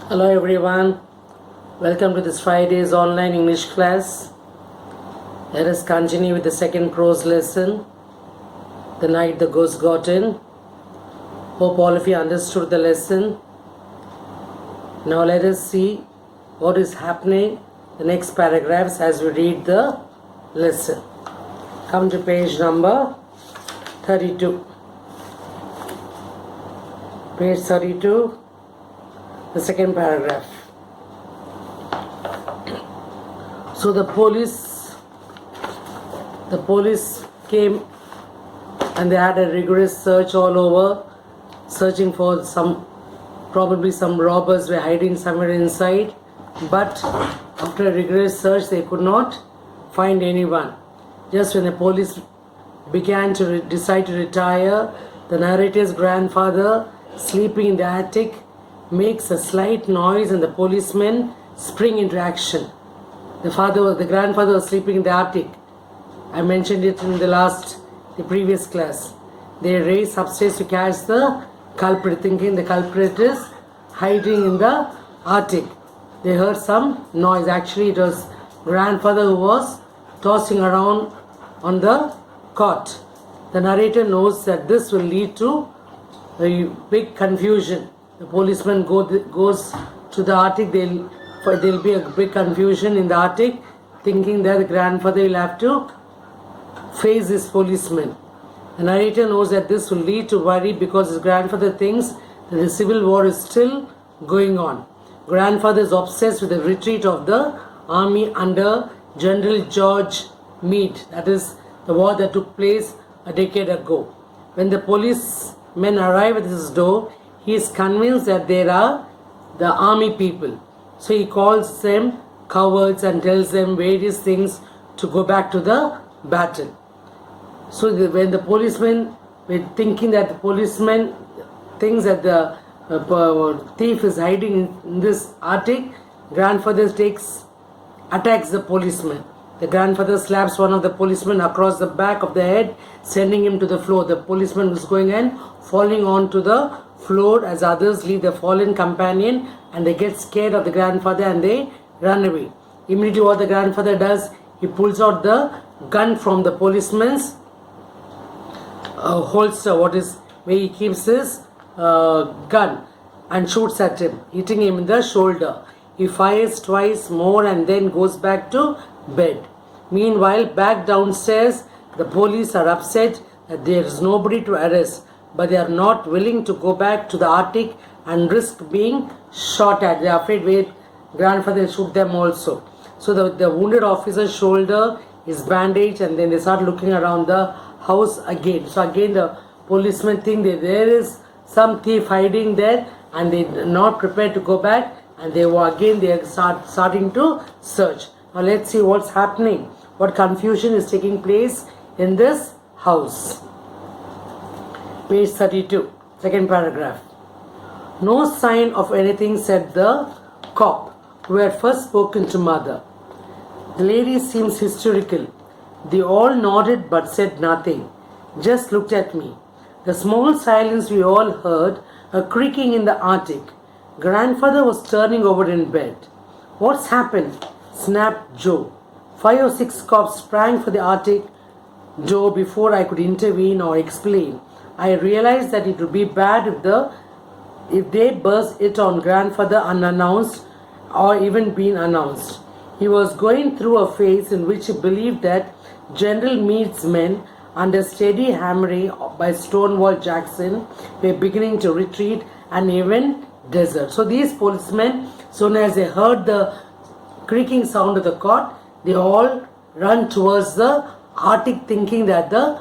Hello everyone, welcome to this Friday's online English class. Let us continue with the second prose lesson, The Night the Ghost Got In. Hope all of you understood the lesson. Now let us see what is happening the next paragraphs as we read the lesson. Come to page number 32. Page 32. The second paragraph. So the police came and they had a rigorous search all over, searching for probably some robbers were hiding somewhere inside. But after a rigorous search, they could not find anyone. Just when the police began to decide to retire, the narrator's grandfather, sleeping in the attic, makes a slight noise and the policemen spring into action. The grandfather was sleeping in the attic. I mentioned it in the previous class. They race upstairs to catch the culprit, thinking the culprit is hiding in the attic. They heard some noise. Actually, it was grandfather who was tossing around on the cot. The narrator knows that this will lead to a big confusion. The policeman goes to the attic. There'll be a big confusion in the attic, thinking that the grandfather will have to face this policeman. The narrator knows that this will lead to worry because his grandfather thinks that the civil war is still going on. Grandfather is obsessed with the retreat of the army under General George Meade. That is the war that took place a decade ago. When the policemen arrive at his door, he is convinced that there are the army people. So he calls them cowards and tells them various things to go back to the battle. So when the policemen were thinking that the policeman thinks that the thief is hiding in this attic, grandfather attacks the policeman. The grandfather slaps one of the policemen across the back of the head, sending him to the floor. The policeman was going and falling onto the floor as others leave the fallen companion, and they get scared of the grandfather and they run away. Immediately what the grandfather does, he pulls out the gun from the policeman's holster, where he keeps his gun, and shoots at him, hitting him in the shoulder. He fires twice more and then goes back to bed. Meanwhile, back downstairs, the police are upset that there is nobody to arrest, but they are not willing to go back to the attic and risk being shot at. They are afraid wait, grandfather will shoot them also. So the wounded officer's shoulder is bandaged, and then they start looking around the house again. So again the policemen think that there is some thief hiding there, and they are not prepared to go back, and they are starting to search. Now let's see what's happening, what confusion is taking place in this house. Page 32, second paragraph. No sign of anything, said the cop, who had first spoken to mother. The lady seems hysterical. They all nodded but said nothing, just looked at me. The small silence we all heard, a creaking in the attic. Grandfather was turning over in bed. What's happened? Snapped Joe. 5 or 6 cops sprang for the attic door before I could intervene or explain. I realized that it would be bad if they burst it on grandfather unannounced or even been announced. He was going through a phase in which he believed that General Meade's men, under steady hammering by Stonewall Jackson, were beginning to retreat and even desert. So these policemen, soon as they heard the creaking sound of the cot, they all run towards the attic, thinking that the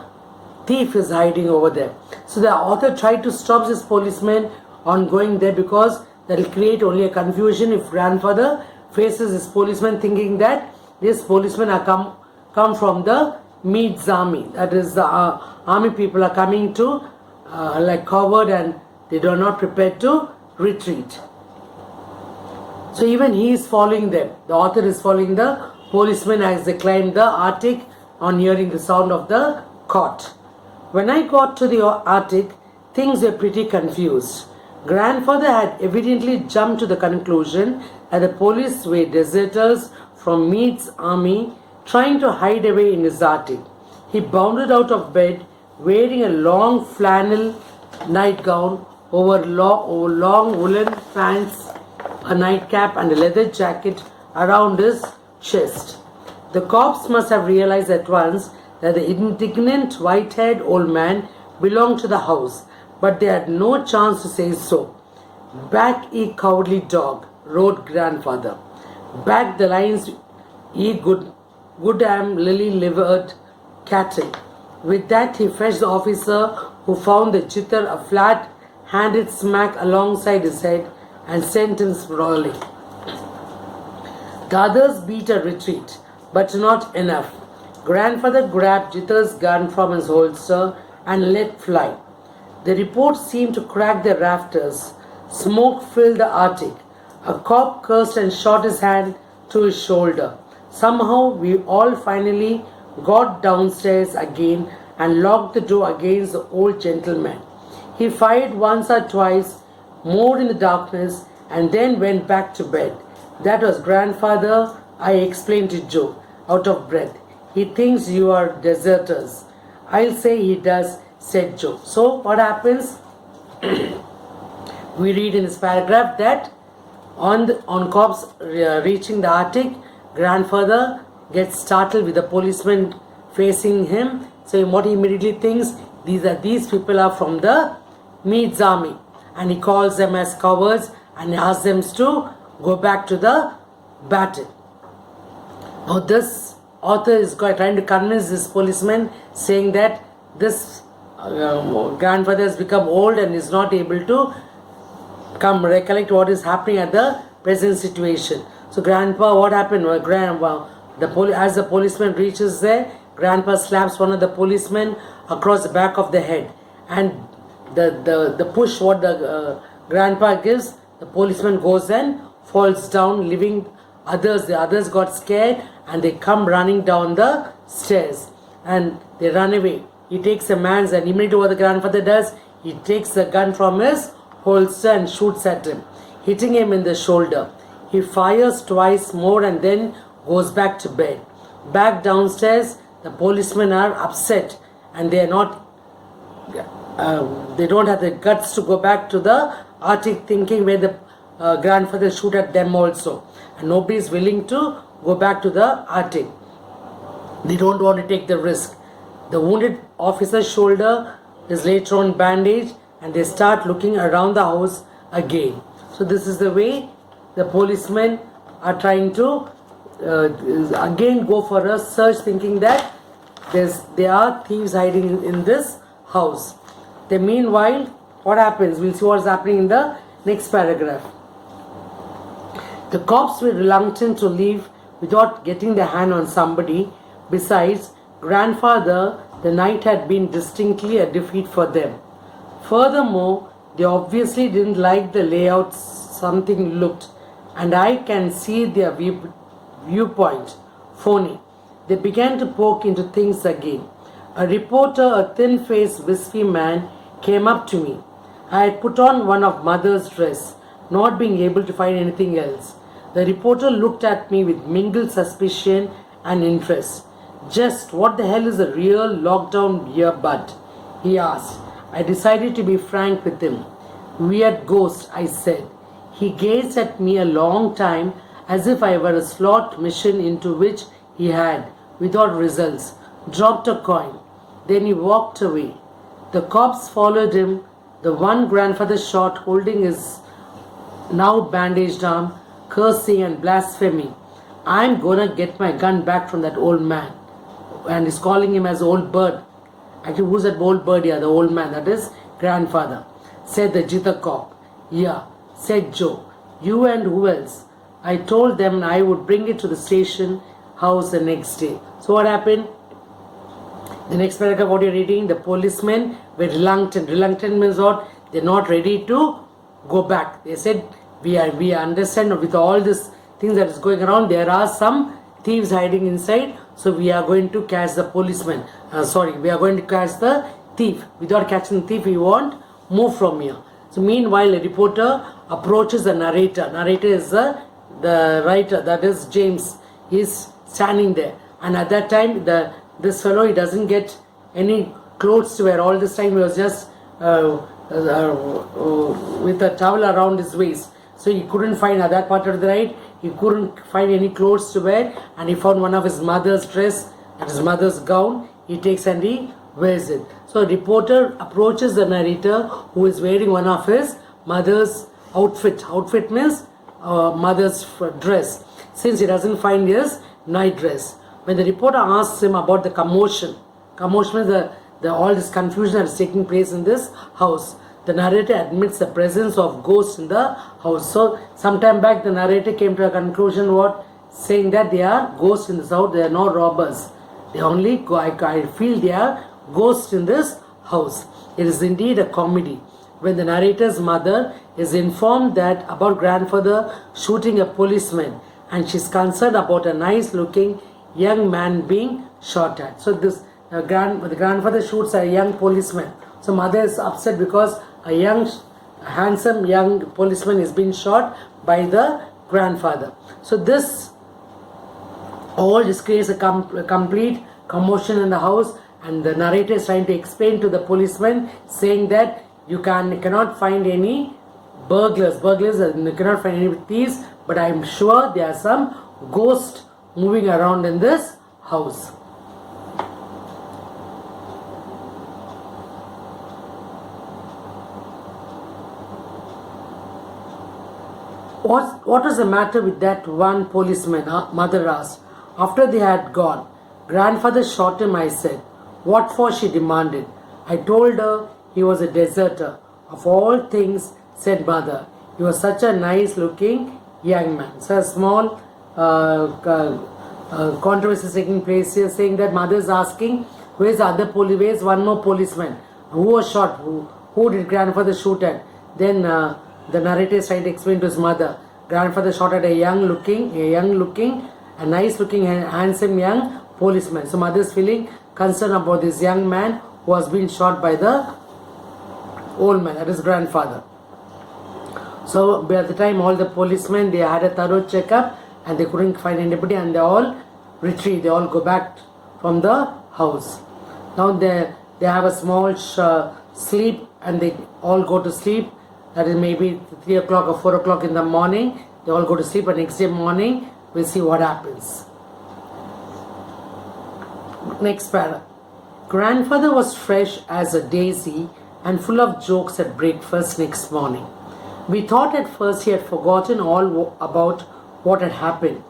thief is hiding over there. So the author tried to stop this policeman on going there, because that will create only a confusion if grandfather faces this policeman thinking that this policeman are come from the Meade's army. That is, the army people are coming to like covered, and they are not prepared to retreat. So even he is following them. The author is following the policeman as they climb the attic on hearing the sound of the cot. When I got to the attic, things were pretty confused. Grandfather had evidently jumped to the conclusion that the police were deserters from Meade's army trying to hide away in his attic. He bounded out of bed wearing a long flannel nightgown over long woolen pants, a nightcap, and a leather jacket around his chest. The cops must have realized at once that the indignant white-haired old man belonged to the house, but they had no chance to say so. "Back, ye cowardly dog," roared grandfather. "Back the lines, ye goddamn lily-livered cattle." With that, he fetched the officer who found the jitter a flat-handed smack alongside his head and sent him sprawling. The others beat a retreat, but not enough. Grandfather grabbed Jitter's gun from his holster and let fly. The report seemed to crack the rafters. Smoke filled the attic. A cop cursed and shot his hand to his shoulder. Somehow we all finally got downstairs again and locked the door against the old gentleman. He fired once or twice more in the darkness and then went back to bed. "That was grandfather," I explained to Joe, out of breath. "He thinks you are deserters." "I'll say he does," said Joe. So what happens? We read in this paragraph that on cops reaching the attic, grandfather gets startled with the policeman facing him. So what he immediately thinks, these people are from the Meade's army, and he calls them as cowards and asks them to go back to the battle. Now this author is trying to convince this policeman, saying that this grandfather has become old and is not able to recollect what is happening at the present situation. So grandpa, what happened? As the policeman reaches there, grandpa slaps one of the policemen across the back of the head, and the push what the grandpa gives, the policeman goes and falls down, leaving others. The others got scared and they come running down the stairs and they run away. He takes a man's, and immediately what the grandfather does, he takes the gun from his holster and shoots at him, hitting him in the shoulder. He fires twice more and then goes back to bed. Back downstairs, the policemen are upset and they are not they don't have the guts to go back to the attic, thinking where the grandfather shoot at them also, and nobody is willing to go back to the attic. They don't want to take the risk. The wounded officer's shoulder is later on bandaged, and they start looking around the house again. So this is the way the policemen are trying to again go for a search, thinking that there are thieves hiding in this house. Meanwhile, what happens? We'll see what's happening in the next paragraph. The cops were reluctant to leave without getting their hand on somebody. Besides, grandfather, the night had been distinctly a defeat for them. Furthermore, they obviously didn't like the layout something looked, and I can see their viewpoint phony. They began to poke into things again. A reporter, a thin-faced, wispy man, came up to me. I had put on one of mother's dress, not being able to find anything else. The reporter looked at me with mingled suspicion and interest. "Just what the hell is a real lockdown earbud?" he asked. I decided to be frank with him. "Weird ghost," I said. He gazed at me a long time as if I were a slot machine into which he had, without results, dropped a coin. Then he walked away. The cops followed him, the one grandfather shot, holding his now bandaged arm, cursing and blaspheming. "I'm gonna get my gun back from that old man." And he's calling him as old bird. Actually, who's that old bird here? The old man, that is grandfather, said the jitter cop. "Yeah," said Joe. "You and who else?" I told them I would bring it to the station house the next day. So what happened? The next paragraph, what you're reading, the policemen were reluctant. Reluctant means what? They're not ready to go back. They said, we understand with all this things that is going around, there are some thieves hiding inside, so we are going to catch the policeman. We are going to catch the thief. Without catching the thief, we won't move from here. So meanwhile, a reporter approaches the narrator. Narrator is the writer, that is James. Is standing there, and at that time, this fellow, he doesn't get any clothes to wear. All this time, he was just with a towel around his waist. So he couldn't find at that part of the night. He couldn't find any clothes to wear, and he found one of his mother's dress and his mother's gown. He takes and he wears it. So a reporter approaches the narrator, who is wearing one of his mother's outfit. Outfit means mother's dress, since he doesn't find his night dress. When the reporter asks him about the commotion means all this confusion that is taking place in this house, the narrator admits the presence of ghosts in the house. So sometime back, the narrator came to a conclusion, saying that they are ghosts in this house. They are not robbers. They only, I feel they are ghosts in this house. It is indeed a comedy. When the narrator's mother is informed that about grandfather shooting a policeman, and she's concerned about a nice looking young man being shot at. So this the grandfather shoots a young policeman. So mother is upset because a handsome young policeman is being shot by the grandfather. So this all just creates a complete commotion in the house, and the narrator is trying to explain to the policeman, saying that you cannot find any burglars, you cannot find any thieves, but I am sure there are some ghosts moving around in this house. What was the matter with that one policeman? Mother asked. After they had gone, grandfather shot him, I said. What for? She demanded. I told her he was a deserter. Of all things, said mother. He was such a nice looking young man. So a small controversy is taking place here, saying that mother is asking, where's where's one more policeman? Who was shot? Who did grandfather shoot at? Then the narrator is trying to explain to his mother. Grandfather shot at a nice looking, handsome young policeman. So mother is feeling concerned about this young man who has been shot by the old man, that is grandfather. So by the time all the policemen, they had a thorough checkup and they couldn't find anybody, and they all retreat. They all go back from the house. Now they have a small sleep, and they all go to sleep. That is maybe 3 o'clock or 4 o'clock in the morning. They all go to sleep, and next day morning we'll see what happens. Next para. Grandfather was fresh as a daisy and full of jokes at breakfast next morning. We thought at first he had forgotten all about what had happened,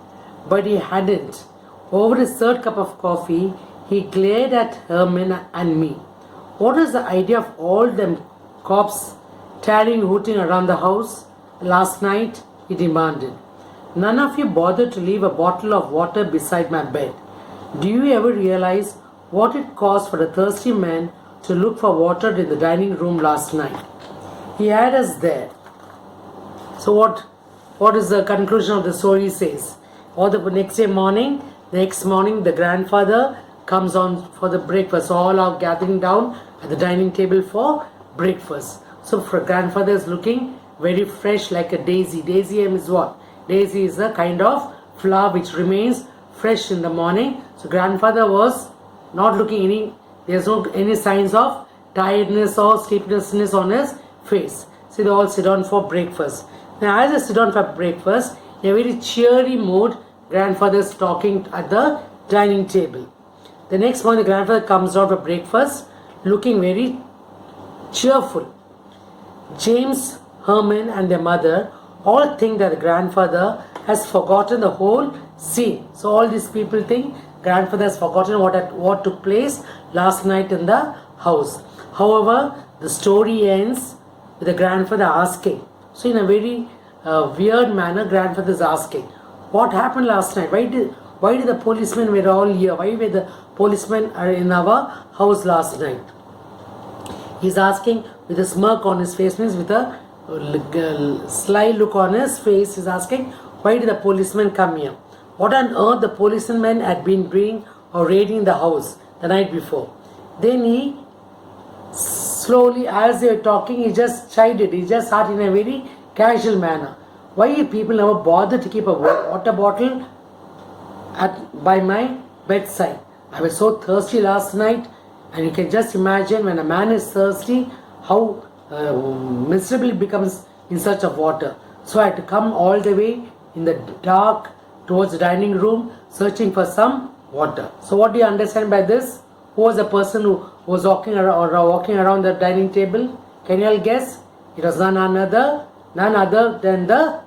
but he hadn't. Over his third cup of coffee, he glared at Herman and me. What is the idea of all them cops tearing, hooting around the house last night? He demanded. None of you bothered to leave a bottle of water beside my bed. Do you ever realize what it cost for a thirsty man to look for water in the dining room last night? He had us there. So what is the conclusion of the story says? Or the next morning, the grandfather comes on for the breakfast. All are gathering down at the dining table for breakfast. So for grandfather is looking very fresh like a daisy. Daisy is what? Daisy is a kind of flower which remains fresh in the morning. So grandfather was not looking there's no any signs of tiredness or sleeplessness on his face. So they all sit down for breakfast. Now as they sit down for breakfast, in a very cheery mood, grandfather is talking at the dining table. The next morning, the grandfather comes down for breakfast looking very cheerful. James, Herman and their mother all think that the grandfather has forgotten the whole scene. So all these people think grandfather has forgotten what took place last night in the house. However, the story ends with the grandfather asking. So in a very weird manner, grandfather is asking, what happened last night? Why did the policemen were all here? Why were the policemen in our house last night? He's asking with a smirk on his face, means with a sly look on his face. He's asking, why did the policemen come here? What on earth the policemen had been doing or raiding the house the night before? Then he Slowly, as they were talking, he just chided. He just asked in a very casual manner, why people never bother to keep a water bottle by my bedside? I was so thirsty last night, and you can just imagine when a man is thirsty, how miserable it becomes in search of water. So I had to come all the way in the dark towards the dining room searching for some water. So what do you understand by this? Who was the person who was walking around the dining table? Can you all guess? It was none other than the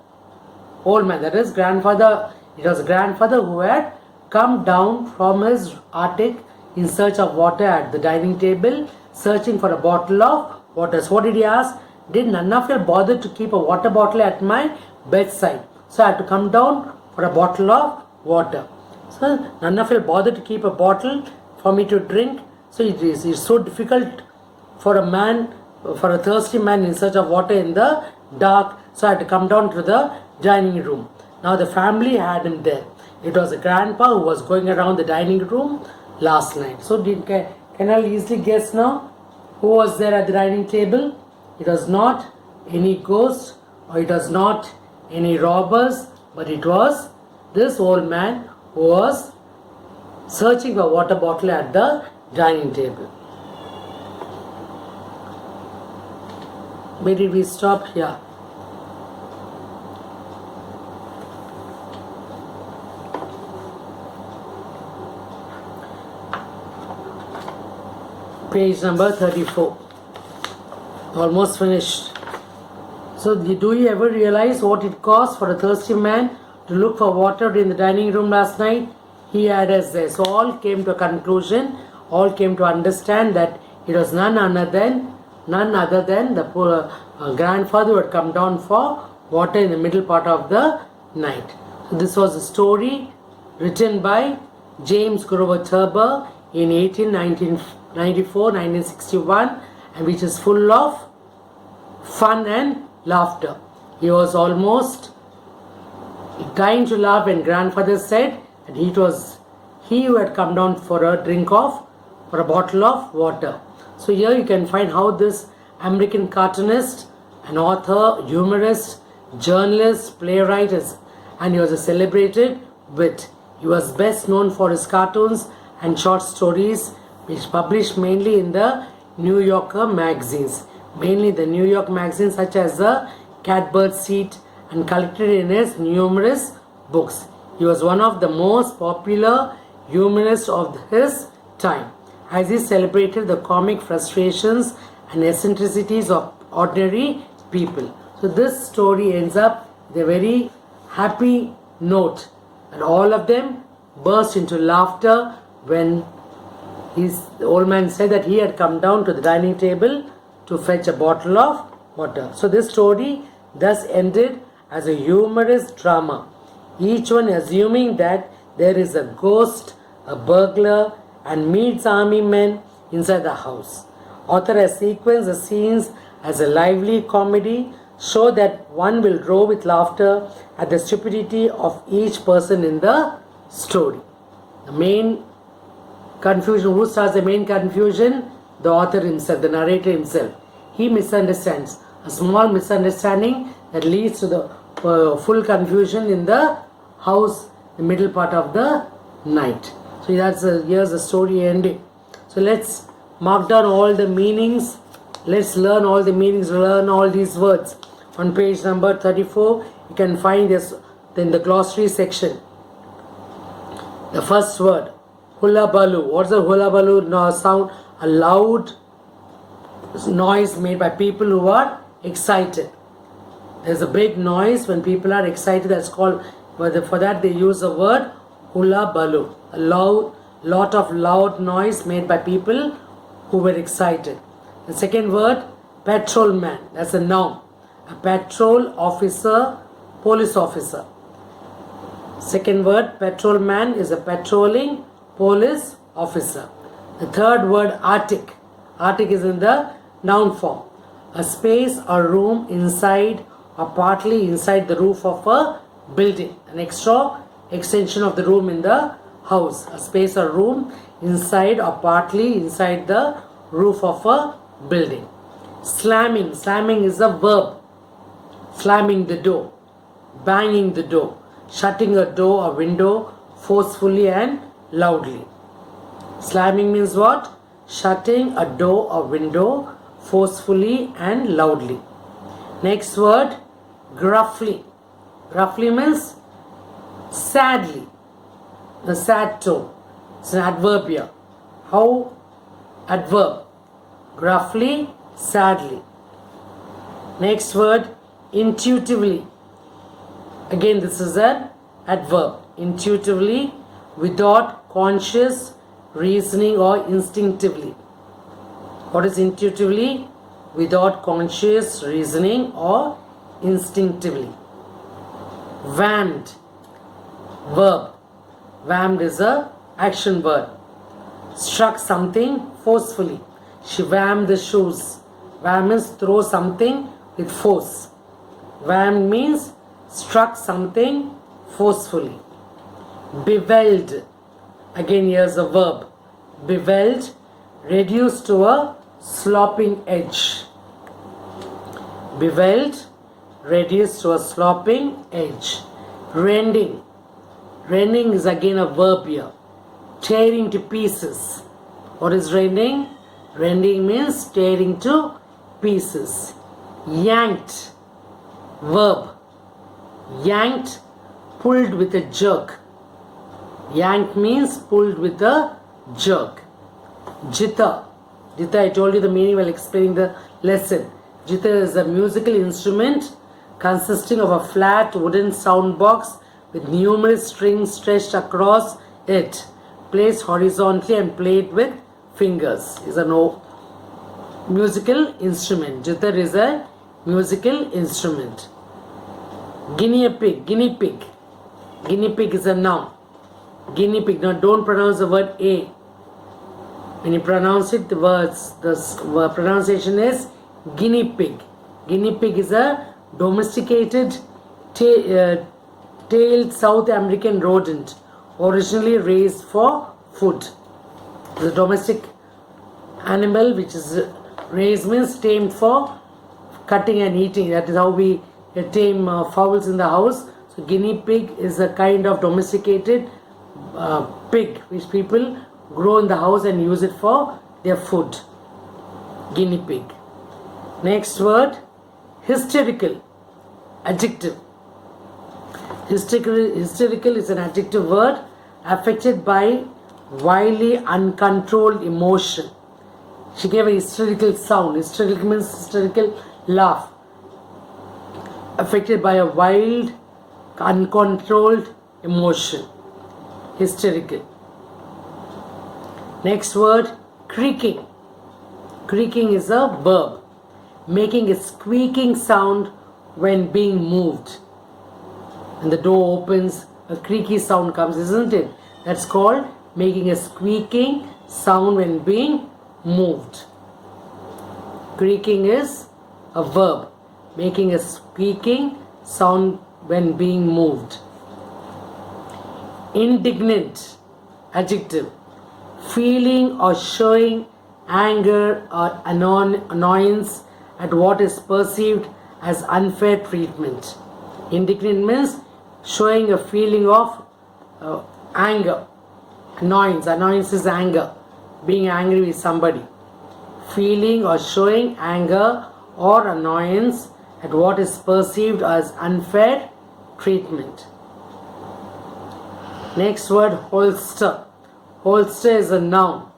old man. That is grandfather. It was grandfather who had come down from his attic in search of water at the dining table, searching for a bottle of water. So what did he ask? Did none of you bother to keep a water bottle at my bedside? So I had to come down for a bottle of water. So none of you bother to keep a bottle for me to drink. So it's so difficult for a thirsty man in search of water in the dark. So I had to come down to the dining room. Now the family had him there. It was a grandpa who was going around the dining room last night. So can I easily guess now who was there at the dining table? It was not any ghost, or it was not any robbers, but it was this old man who was searching for a water bottle at the dining table. Where did we stop? Here. Page number 34. Almost finished. So do you ever realize what it cost for a thirsty man to look for water in the dining room last night? He had us there. So all came to a conclusion, all came to understand that it was none other than the poor grandfather who had come down for water in the middle part of the night. So this was a story written by James Grover Thurber in 1961, and which is full of fun and laughter. He was almost dying to laugh when grandfather said that it was he who had come down for a bottle of water. So here you can find how this American cartoonist, an author, humorist, journalist, playwright, and he was a celebrated wit. He was best known for his cartoons and short stories, which published mainly in the New Yorker magazines, mainly the New York magazines such as the Catbird Seat, and collected in his numerous books. He was one of the most popular humorists of his time, as he celebrated the comic frustrations and eccentricities of ordinary people. So this story ends up with a very happy note, and all of them burst into laughter when the old man said that he had come down to the dining table to fetch a bottle of water. So this story thus ended as a humorous drama, each one assuming that there is a ghost, a burglar, and Meade's army men inside the house. Author has sequenced the scenes as a lively comedy, so that one will roar with laughter at the stupidity of each person in the story. The main confusion, who starts the main confusion? The author himself, the narrator himself. He misunderstands. A small misunderstanding that leads to the full confusion in the house, the middle part of the night. So here's the story ending. So let's mark down all the meanings. Let's learn all the meanings, learn all these words. On page number 34, you can find this in the glossary section. The first word, hullabaloo. What's a hullabaloo sound? A loud noise made by people who are excited. There's a big noise when people are excited. That's called, for that they use the word hullabaloo. A lot of loud noise made by people who were excited. The second word, patrolman. That's a noun. A patrol officer, police officer. Second word, patrolman, is a patrolling police officer. The third word, attic. Attic is in the noun form. A space or room inside or partly inside the roof of a building. An extra extension of the room in the house. A space or room inside or partly inside the roof of a building. Slamming. Slamming is a verb. Slamming the door. Banging the door. Shutting a door or window forcefully and loudly. Slamming means what? Shutting a door or window forcefully and loudly. Next word, gruffly. Gruffly means sadly. The sad tone. It's an adverb here. How? Adverb. Gruffly, sadly. Next word, intuitively. Again, this is an adverb. Intuitively, without conscious reasoning or instinctively. What is intuitively? Without conscious reasoning or instinctively. Whammed. Verb. Whammed is a action word. Struck something forcefully. She whammed the shoes. Wham means throw something with force. Wham means struck something forcefully. Beveled. Again, here's a verb. Beveled, reduced to a sloping edge. Beveled, reduced to a sloping edge. Rending. Rending is again a verb here. Tearing to pieces. What is rending? Rending means tearing to pieces. Yanked. Verb. Yanked, pulled with a jerk. Yank means pulled with a jerk. Jitha. Jitha, I told you the meaning while explaining the lesson. Jitha is a musical instrument consisting of a flat wooden sound box with numerous strings stretched across it, placed horizontally and played with fingers. Is a musical instrument. Jitha is a musical instrument. Guinea pig. Guinea pig. Guinea pig is a noun. Guinea pig. Now don't pronounce the word A. When you pronounce it, the pronunciation is guinea pig. Guinea pig is a domesticated tailed South American rodent, originally raised for food. The domestic animal which is raised means tamed for cutting and eating. That is how we tame fowls in the house. So guinea pig is a kind of domesticated pig which people grow in the house and use it for their food. Guinea pig. Next word, hysterical. Adjective. Hysterical is an adjective word affected by wildly uncontrolled emotion. She gave a hysterical sound. Hysterical means hysterical laugh. Affected by a wild, uncontrolled emotion. Hysterical. Next word, creaking. Creaking is a verb, making a squeaking sound when being moved. When the door opens, a creaky sound comes, isn't it? That's called making a squeaking sound when being moved. Creaking is a verb, making a squeaking sound when being moved. Indignant. Adjective. Feeling or showing anger or annoyance at what is perceived as unfair treatment. Indignant means showing a feeling of anger. Annoyance. Annoyance is anger. Being angry with somebody. Feeling or showing anger or annoyance at what is perceived as unfair treatment. Next word, holster. Holster is a noun.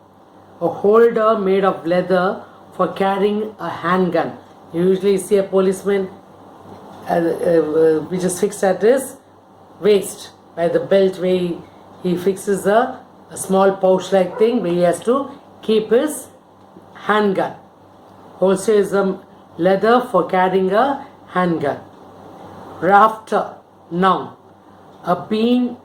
A holder made of leather for carrying a handgun. You usually see a policeman which is fixed at his waist by the belt where he fixes a small pouch like thing where he has to keep his handgun. Holster is a leather for carrying a handgun. Rafter, noun. A beam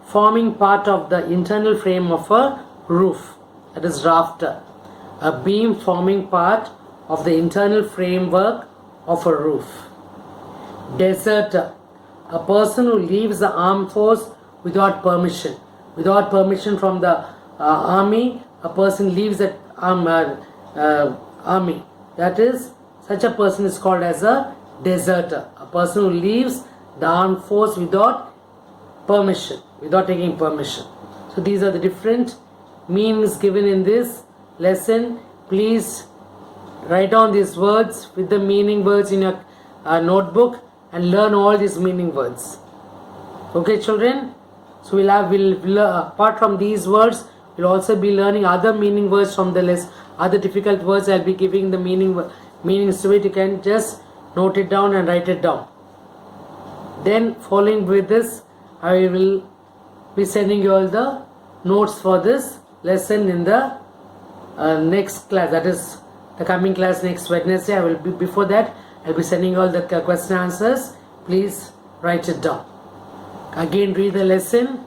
forming part of the internal frame of a roof. That is rafter. A beam forming part of the internal framework of a roof. Deserter. A person who leaves the armed force without permission. Without permission from the army, a person leaves that army. That is, such a person is called as a deserter. A person who leaves the armed force without permission, without taking permission. So these are the different meanings given in this lesson. Please write down these words with the meaning words in your notebook and learn all these meaning words. Okay, children? So we'll apart from these words, we'll also be learning other meaning words from the list. Other difficult words I'll be giving the meanings to it. You can just note it down and write it down. Then following with this, I will be sending you all the notes for this lesson in the next class. That is the coming class next Wednesday. I will be before that. I'll be sending you all the question answers. Please write it down. Again, read the lesson,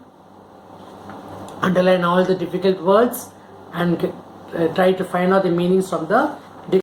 underline all the difficult words, and try to find out the meanings from the